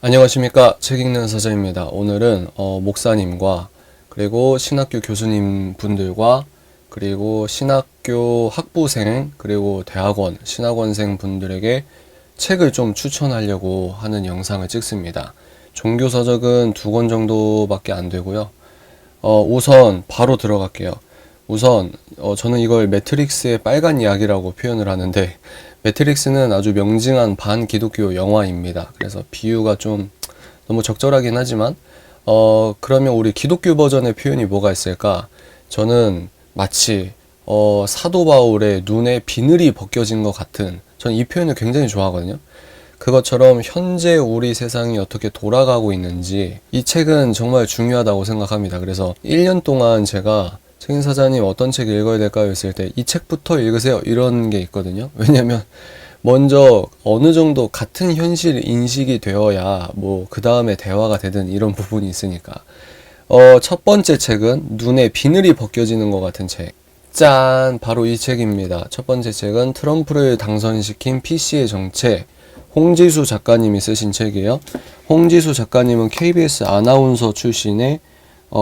안녕하십니까. 책 읽는 서재입니다. 오늘은 목사님과 그리고 신학교 교수님 분들과 그리고 신학교 학부생 그리고 대학원 신학원생 분들에게 책을 좀 추천하려고 하는 영상을 찍습니다. 종교서적은 2권 정도밖에 안 되고요. 우선 바로 들어갈게요. 우선 저는 이걸 매트릭스의 빨간 이야기라고 표현을 하는데, 매트릭스는 아주 명징한 반기독교 영화입니다. 그래서 비유가 좀 너무 적절하긴 하지만 그러면 우리 기독교 버전의 표현이 뭐가 있을까? 저는 마치 사도 바울의 눈에 비늘이 벗겨진 것 같은, 저는 이 표현을 굉장히 좋아하거든요. 그것처럼 현재 우리 세상이 어떻게 돌아가고 있는지 이 책은 정말 중요하다고 생각합니다. 그래서 1년 동안 제가 책임 사장님 어떤 책 읽어야 될까요? 했을 때 이 책부터 읽으세요 이런 게 있거든요. 왜냐면 먼저 어느 정도 같은 현실 인식이 되어야 뭐 그 다음에 대화가 되든 이런 부분이 있으니까. 첫 번째 책은 눈에 비늘이 벗겨지는 것 같은 책. 짠! 바로 이 책입니다. 첫 번째 책은 트럼프를 당선시킨 PC의 정체, 홍지수 작가님이 쓰신 책이에요. 홍지수 작가님은 KBS 아나운서 출신의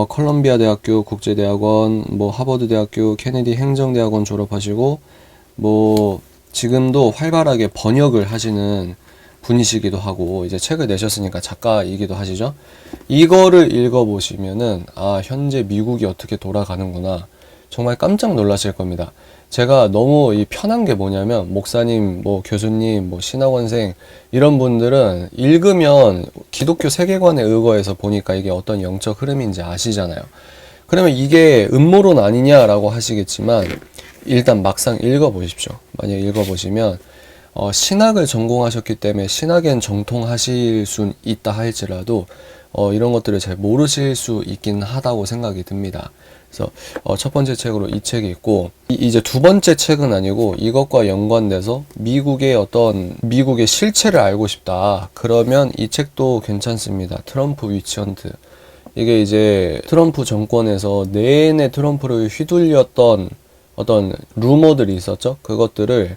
컬럼비아 대학교 국제대학원, 하버드 대학교, 케네디 행정대학원 졸업하시고, 지금도 활발하게 번역을 하시는 분이시기도 하고, 이제 책을 내셨으니까 작가이기도 하시죠. 이거를 읽어보시면은, 현재 미국이 어떻게 돌아가는구나. 정말 깜짝 놀라실 겁니다. 제가 너무 이 편한 게 뭐냐면, 목사님, 교수님, 신학원생, 이런 분들은 읽으면 기독교 세계관에 의거해서 보니까 이게 어떤 영적 흐름인지 아시잖아요. 그러면 이게 음모론 아니냐라고 하시겠지만, 일단 막상 읽어보십시오. 만약 읽어보시면, 신학을 전공하셨기 때문에 신학엔 정통하실 수 있다 할지라도, 이런 것들을 잘 모르실 수 있긴 하다고 생각이 듭니다. 그래서 첫 번째 책으로 이 책이 있고, 이제 두 번째 책은 아니고 이것과 연관돼서 미국의 실체를 알고 싶다. 그러면 이 책도 괜찮습니다. 트럼프 위치헌트. 이게 이제 트럼프 정권에서 내내 트럼프를 휘둘렸던 어떤 루머들이 있었죠. 그것들을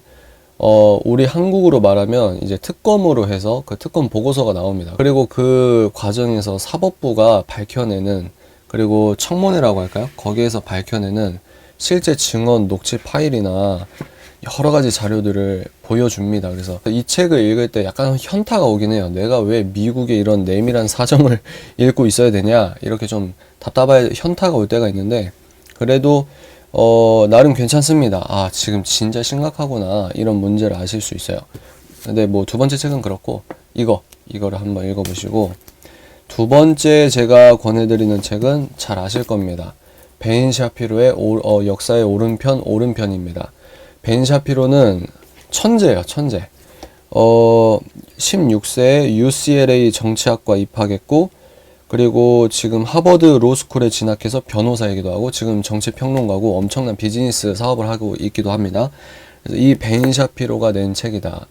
우리 한국으로 말하면 이제 특검으로 해서 그 특검 보고서가 나옵니다. 그리고 그 과정에서 사법부가 밝혀내는, 그리고 청문회라고 할까요? 거기에서 밝혀내는 실제 증언 녹취 파일이나 여러 가지 자료들을 보여줍니다. 그래서 이 책을 읽을 때 약간 현타가 오긴 해요. 내가 왜 미국의 이런 내밀한 사정을 읽고 있어야 되냐? 이렇게 좀 답답할 현타가 올 때가 있는데, 그래도 나름 괜찮습니다. 지금 진짜 심각하구나. 이런 문제를 아실 수 있어요. 근데 두 번째 책은 그렇고, 이거를 한번 읽어보시고, 두 번째 제가 권해드리는 책은 잘 아실 겁니다. 벤 샤피로의 역사의 오른편입니다. 벤 샤피로는 천재예요, 천재. 16세에 UCLA 정치학과 입학했고, 그리고 지금 하버드 로스쿨에 진학해서 변호사이기도 하고, 지금 정치평론가고 엄청난 비즈니스 사업을 하고 있기도 합니다. 그래서 이 벤 샤피로가 낸 책이다.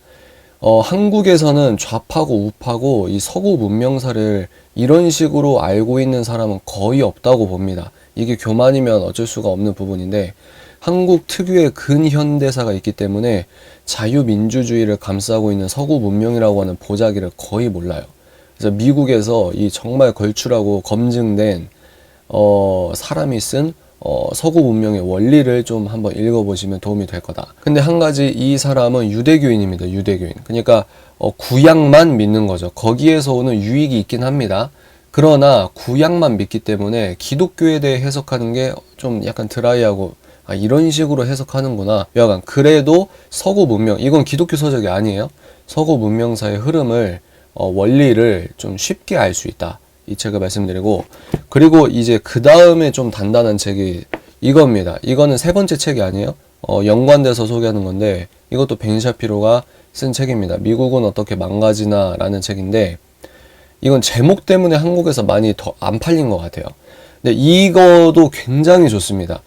한국에서는 좌파고 우파고 이 서구 문명사를 이런 식으로 알고 있는 사람은 거의 없다고 봅니다. 이게 교만이면 어쩔 수가 없는 부분인데, 한국 특유의 근현대사가 있기 때문에 자유민주주의를 감싸고 있는 서구 문명이라고 하는 보자기를 거의 몰라요. 그래서 미국에서 이 정말 걸출하고 검증된 사람이 쓴 서구 문명의 원리를 좀 한번 읽어보시면 도움이 될 거다. 근데 한 가지, 이 사람은 유대교인입니다. 유대교인. 그러니까 구약만 믿는 거죠. 거기에서 오는 유익이 있긴 합니다. 그러나 구약만 믿기 때문에 기독교에 대해 해석하는 게 좀 약간 드라이하고, 이런 식으로 해석하는구나. 여하간 그래도 서구 문명, 이건 기독교 서적이 아니에요. 서구 문명사의 흐름을 원리를 좀 쉽게 알 수 있다. 이 책을 말씀드리고, 그리고 이제 그 다음에 좀 단단한 책이 이겁니다. 이거는 세 번째 책이 아니에요. 연관돼서 소개하는 건데, 이것도 벤 샤피로가 쓴 책입니다. 미국은 어떻게 망가지나 라는 책인데, 이건 제목 때문에 한국에서 많이 더 안 팔린 것 같아요. 근데 이거도 굉장히 좋습니다.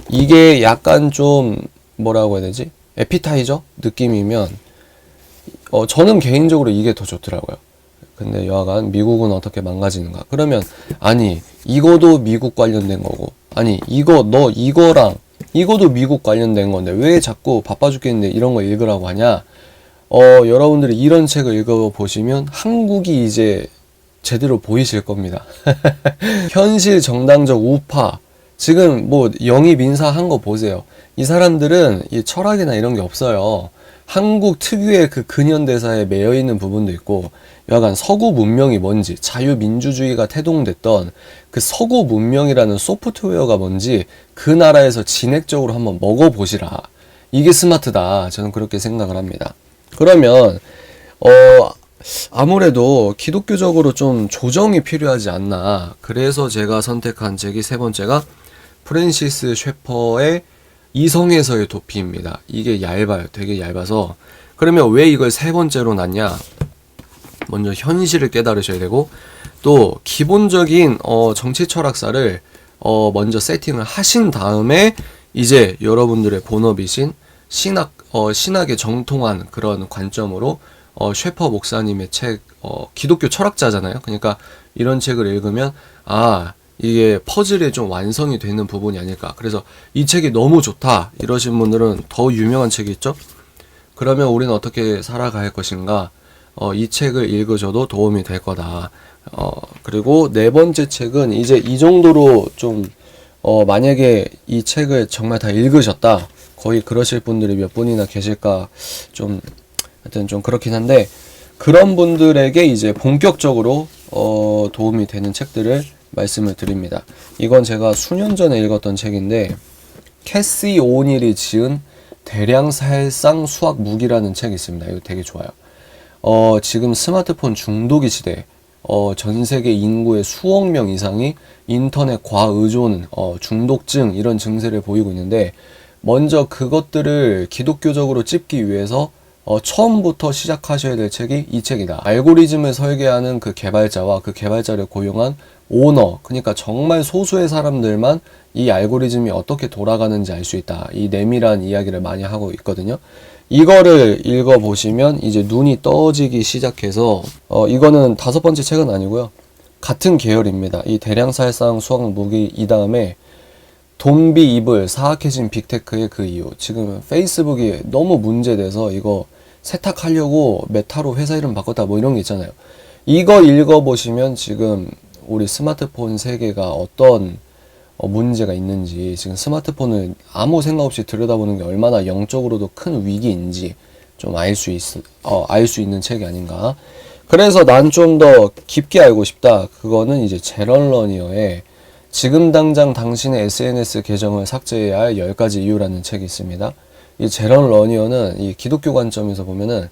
이게 약간 좀 뭐라고 해야 되지? 에피타이저 느낌이면 저는 개인적으로 이게 더 좋더라고요. 근데 여하간 미국은 어떻게 망가지는가? 그러면 이거도 미국 관련된 거고, 이거랑 이거도 미국 관련된 건데 왜 자꾸 바빠 죽겠는데 이런 거 읽으라고 하냐? 여러분들이 이런 책을 읽어보시면 한국이 이제 제대로 보이실 겁니다. 현실 정당적 우파. 지금 뭐 영입 인사한 거 보세요. 이 사람들은 이 철학이나 이런 게 없어요. 한국 특유의 그 근현대사에 매여 있는 부분도 있고, 약간 서구 문명이 뭔지, 자유민주주의가 태동됐던 그 서구 문명이라는 소프트웨어가 뭔지 그 나라에서 진액적으로 한번 먹어보시라. 이게 스마트다. 저는 그렇게 생각을 합니다. 그러면 아무래도 기독교적으로 좀 조정이 필요하지 않나. 그래서 제가 선택한 책이 세 번째가 프랜시스 셰퍼의 이성에서의 도피입니다. 이게 얇아요. 되게 얇아서. 그러면 왜 이걸 세 번째로 놨냐? 먼저 현실을 깨달으셔야 되고, 또 기본적인 정치 철학사를 먼저 세팅을 하신 다음에 이제 여러분들의 본업이신 신학에 정통한 그런 관점으로 셰퍼 목사님의 책, 기독교 철학자잖아요. 그러니까 이런 책을 읽으면 이게 퍼즐이 좀 완성이 되는 부분이 아닐까. 그래서 이 책이 너무 좋다 이러신 분들은 더 유명한 책이 있죠. 그러면 우리는 어떻게 살아갈 것인가. 이 책을 읽으셔도 도움이 될 거다. 그리고 네 번째 책은 이제 이 정도로 좀 만약에 이 책을 정말 다 읽으셨다. 거의 그러실 분들이 몇 분이나 계실까 좀 하여튼 좀 그렇긴 한데, 그런 분들에게 이제 본격적으로 도움이 되는 책들을 말씀을 드립니다. 이건 제가 수년 전에 읽었던 책인데, 캐시 오닐이 지은 대량살상 수학 무기라는 책이 있습니다. 이거 되게 좋아요. 지금 스마트폰 중독이 시대, 전 세계 인구의 수억 명 이상이 인터넷 과의존, 중독증 이런 증세를 보이고 있는데, 먼저 그것들을 기독교적으로 찝기 위해서 처음부터 시작하셔야 될 책이 이 책이다. 알고리즘을 설계하는 그 개발자와 그 개발자를 고용한 오너, 그러니까 정말 소수의 사람들만 이 알고리즘이 어떻게 돌아가는지 알 수 있다. 이 내밀한 이야기를 많이 하고 있거든요. 이거를 읽어보시면 이제 눈이 떠지기 시작해서, 이거는 5번째 책은 아니고요. 같은 계열입니다. 이 대량살상 수학 무기 이 다음에 돈비 이블 사악해진 빅테크의 그 이유. 지금 페이스북이 너무 문제돼서 이거 세탁하려고 메타로 회사 이름 바꿨다 뭐 이런 게 있잖아요. 이거 읽어보시면 지금 우리 스마트폰 세계가 어떤 문제가 있는지, 지금 스마트폰을 아무 생각 없이 들여다보는 게 얼마나 영적으로도 큰 위기인지 좀 알 수 있는 책이 아닌가. 그래서 난 좀 더 깊게 알고 싶다. 그거는 이제 제런 러니어의 지금 당장 당신의 SNS 계정을 삭제해야 할 10가지 이유라는 책이 있습니다. 이 제런 러니어는 이 기독교 관점에서 보면은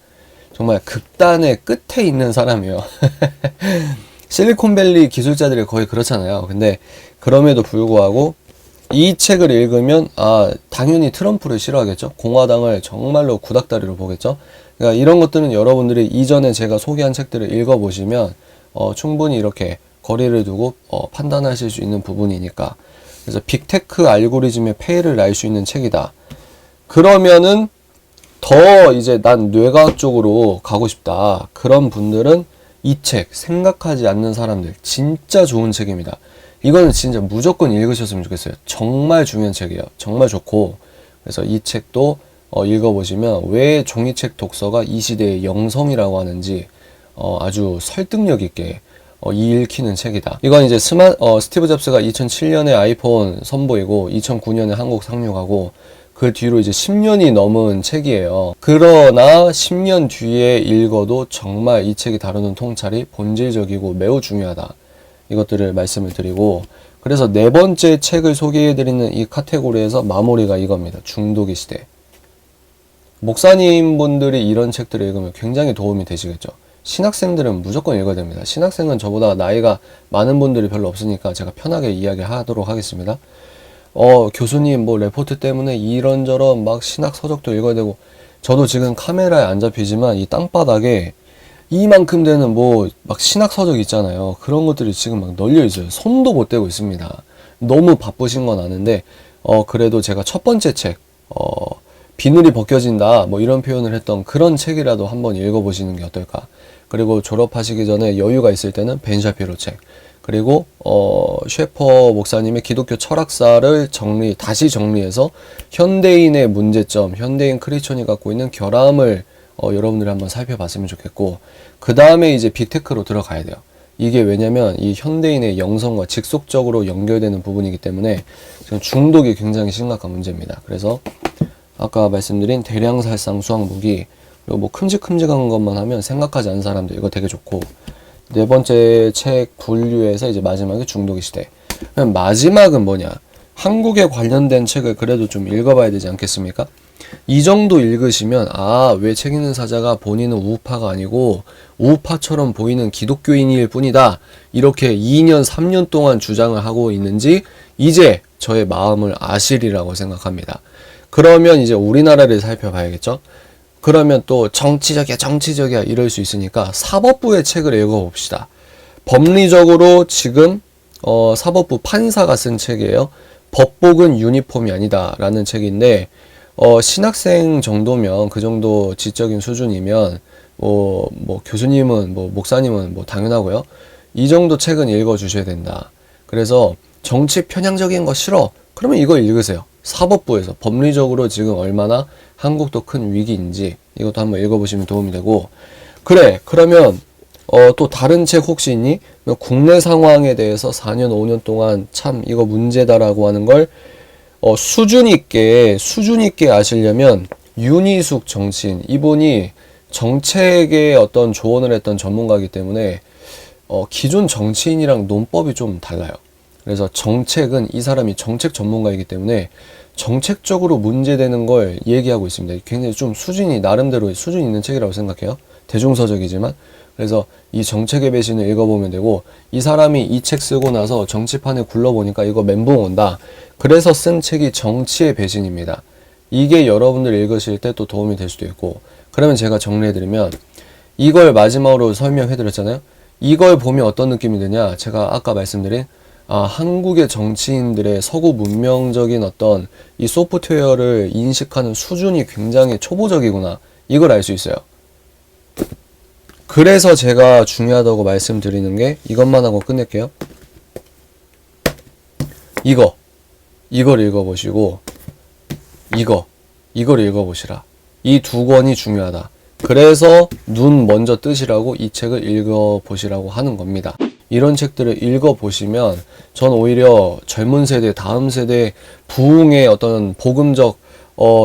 정말 극단의 끝에 있는 사람이에요. 실리콘밸리 기술자들이 거의 그렇잖아요. 근데 그럼에도 불구하고 이 책을 읽으면 당연히 트럼프를 싫어하겠죠. 공화당을 정말로 구닥다리로 보겠죠. 그러니까 이런 것들은 여러분들이 이전에 제가 소개한 책들을 읽어보시면 충분히 이렇게 거리를 두고 판단하실 수 있는 부분이니까. 그래서 빅테크 알고리즘의 폐해를 알 수 있는 책이다. 그러면은 더 이제 난 뇌과학 쪽으로 가고 싶다. 그런 분들은 이 책, 생각하지 않는 사람들, 진짜 좋은 책입니다. 이거는 진짜 무조건 읽으셨으면 좋겠어요. 정말 중요한 책이에요. 정말 좋고. 그래서 이 책도 읽어보시면 왜 종이책 독서가 이 시대의 영성이라고 하는지 아주 설득력 있게 읽히는 책이다. 이건 이제 스티브 잡스가 2007년에 아이폰 선보이고 2009년에 한국 상륙하고 그 뒤로 이제 10년이 넘은 책이에요. 그러나 10년 뒤에 읽어도 정말 이 책이 다루는 통찰이 본질적이고 매우 중요하다. 이것들을 말씀을 드리고, 그래서 네 번째 책을 소개해드리는 이 카테고리에서 마무리가 이겁니다. 중독의 시대. 목사님분들이 이런 책들을 읽으면 굉장히 도움이 되시겠죠. 신학생들은 무조건 읽어야 됩니다. 신학생은 저보다 나이가 많은 분들이 별로 없으니까 제가 편하게 이야기하도록 하겠습니다. 교수님 뭐 레포트 때문에 이런저런 막 신학 서적도 읽어야 되고, 저도 지금 카메라에 안 잡히지만 이 땅바닥에 이만큼 되는 뭐 막 신학 서적 있잖아요. 그런 것들이 지금 막 널려 있어요. 손도 못 대고 있습니다. 너무 바쁘신 건 아는데 그래도 제가 첫 번째 책 비늘이 벗겨진다 뭐 이런 표현을 했던 그런 책이라도 한번 읽어보시는 게 어떨까. 그리고 졸업하시기 전에 여유가 있을 때는 벤 샤피로 책, 그리고 셰퍼 목사님의 기독교 철학사를 다시 정리해서 현대인의 문제점, 현대인 크리스천이 갖고 있는 결함을 여러분들이 한번 살펴봤으면 좋겠고, 그 다음에 이제 빅테크로 들어가야 돼요. 이게 왜냐면 이 현대인의 영성과 직속적으로 연결되는 부분이기 때문에 지금 중독이 굉장히 심각한 문제입니다. 그래서 아까 말씀드린 대량살상 수학무기, 그리고 뭐 큼직큼직한 것만 하면 생각하지 않는 사람들 이거 되게 좋고, 네 번째 책 분류에서 이제 마지막에 중독의 시대. 그럼 마지막은 뭐냐? 한국에 관련된 책을 그래도 좀 읽어봐야 되지 않겠습니까? 이 정도 읽으시면 왜 책 읽는 사자가 본인은 우파가 아니고 우파처럼 보이는 기독교인일 뿐이다, 이렇게 2년 3년 동안 주장을 하고 있는지 이제 저의 마음을 아시리라고 생각합니다. 그러면 이제 우리나라를 살펴봐야겠죠. 그러면 또 정치적이야 이럴 수 있으니까 사법부의 책을 읽어봅시다. 법리적으로 지금 사법부 판사가 쓴 책이에요. 법복은 유니폼이 아니다 라는 책인데, 신학생 정도면, 그 정도 지적인 수준이면 뭐 교수님은 목사님은 당연하고요. 이 정도 책은 읽어주셔야 된다. 그래서 정치 편향적인 거 싫어, 그러면 이거 읽으세요. 사법부에서 법리적으로 지금 얼마나 한국도 큰 위기인지 이것도 한번 읽어보시면 도움이 되고, 그래 그러면 또 다른 책 혹시 있니? 국내 상황에 대해서 4년 5년 동안 참 이거 문제다라고 하는 걸 수준 있게 아시려면 윤희숙 정치인, 이분이 정책에 어떤 조언을 했던 전문가이기 때문에 기존 정치인이랑 논법이 좀 달라요. 그래서 정책은 이 사람이 정책 전문가이기 때문에 정책적으로 문제되는 걸 얘기하고 있습니다. 굉장히 좀 나름대로 수준 있는 책이라고 생각해요. 대중서적이지만. 그래서 이 정책의 배신을 읽어보면 되고, 이 사람이 이 책 쓰고 나서 정치판에 굴러보니까 이거 멘붕 온다. 그래서 쓴 책이 정치의 배신입니다. 이게 여러분들 읽으실 때 또 도움이 될 수도 있고, 그러면 제가 정리해드리면, 이걸 마지막으로 설명해드렸잖아요. 이걸 보면 어떤 느낌이 드냐? 제가 아까 말씀드린 한국의 정치인들의 서구 문명적인 어떤 이 소프트웨어를 인식하는 수준이 굉장히 초보적이구나, 이걸 알 수 있어요. 그래서 제가 중요하다고 말씀드리는 게 이것만 하고 끝낼게요. 이걸 읽어보시고 이걸 읽어보시라. 이 두 권이 중요하다. 그래서 눈 먼저 뜨시라고 이 책을 읽어보시라고 하는 겁니다. 이런 책들을 읽어보시면 전 오히려 젊은 세대, 다음 세대 부흥의 어떤 복음적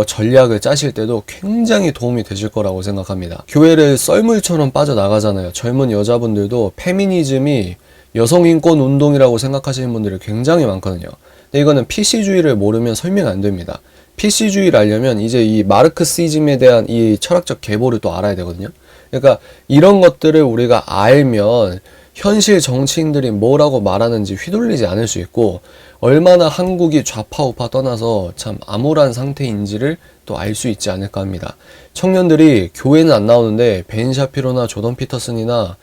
전략을 짜실 때도 굉장히 도움이 되실 거라고 생각합니다. 교회를 썰물처럼 빠져나가잖아요. 젊은 여자분들도 페미니즘이 여성인권 운동이라고 생각하시는 분들이 굉장히 많거든요. 근데 이거는 PC주의를 모르면 설명 안 됩니다. PC주의를 알려면 이제 이 마르크시즘에 대한 이 철학적 계보를 또 알아야 되거든요. 그러니까 이런 것들을 우리가 알면 현실 정치인들이 뭐라고 말하는지 휘둘리지 않을 수 있고, 얼마나 한국이 좌파 우파 떠나서 참 암울한 상태인지를 또 알 수 있지 않을까 합니다. 청년들이 교회는 안 나오는데 벤 샤피로나 조던 피터슨이나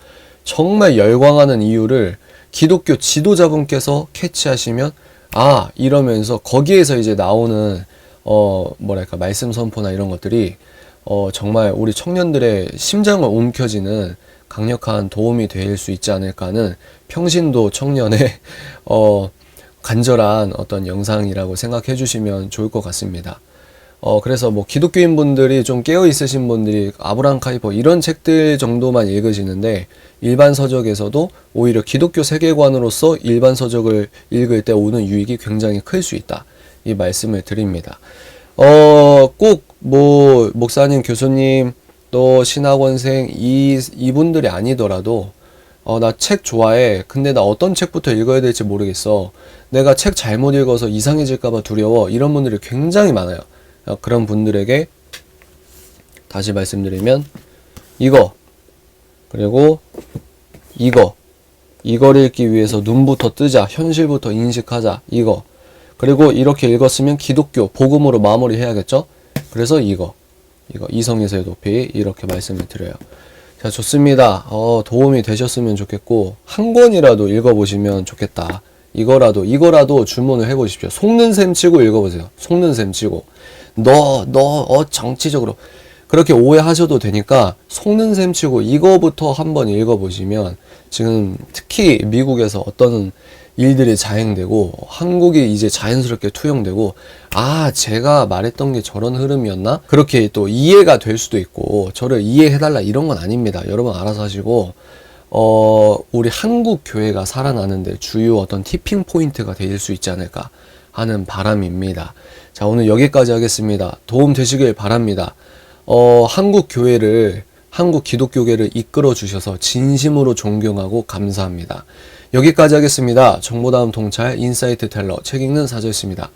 정말 열광하는 이유를 기독교 지도자분께서 캐치하시면 이러면서 거기에서 이제 나오는 말씀 선포나 이런 것들이 정말 우리 청년들의 심장을 움켜쥐는 강력한 도움이 될 수 있지 않을까 하는 평신도 청년의 간절한 어떤 영상이라고 생각해 주시면 좋을 것 같습니다. 그래서 기독교인 분들이 좀 깨어 있으신 분들이 아브라함 카이퍼 이런 책들 정도만 읽으시는데, 일반 서적에서도 오히려 기독교 세계관으로서 일반 서적을 읽을 때 오는 유익이 굉장히 클 수 있다, 이 말씀을 드립니다. 꼭 목사님, 교수님, 또 신학원생 이분들이 아니더라도 나 책 좋아해. 근데 나 어떤 책부터 읽어야 될지 모르겠어. 내가 책 잘못 읽어서 이상해질까봐 두려워. 이런 분들이 굉장히 많아요. 그런 분들에게 다시 말씀드리면 그리고 이걸 읽기 위해서 눈부터 뜨자. 현실부터 인식하자. 그리고 이렇게 읽었으면 기독교, 복음으로 마무리해야겠죠? 그래서 이성에서의 높이, 이렇게 말씀을 드려요. 자, 좋습니다. 도움이 되셨으면 좋겠고, 한 권이라도 읽어보시면 좋겠다. 이거라도 주문을 해보십시오. 속는 셈 치고 읽어보세요. 속는 셈 치고. 정치적으로. 그렇게 오해하셔도 되니까, 속는 셈 치고 이거부터 한번 읽어보시면, 지금 특히 미국에서 어떤 일들이 자행되고, 한국이 이제 자연스럽게 투영되고, 제가 말했던 게 저런 흐름이었나? 그렇게 또 이해가 될 수도 있고, 저를 이해해달라 이런 건 아닙니다. 여러분 알아서 하시고, 우리 한국 교회가 살아나는데 주요 어떤 티핑 포인트가 될 수 있지 않을까 하는 바람입니다. 자, 오늘 여기까지 하겠습니다. 도움 되시길 바랍니다. 한국 교회를, 한국 기독교계를 이끌어 주셔서 진심으로 존경하고 감사합니다. 여기까지 하겠습니다. 정보다음 통찰 인사이트 텔러 책 읽는 사저였습니다.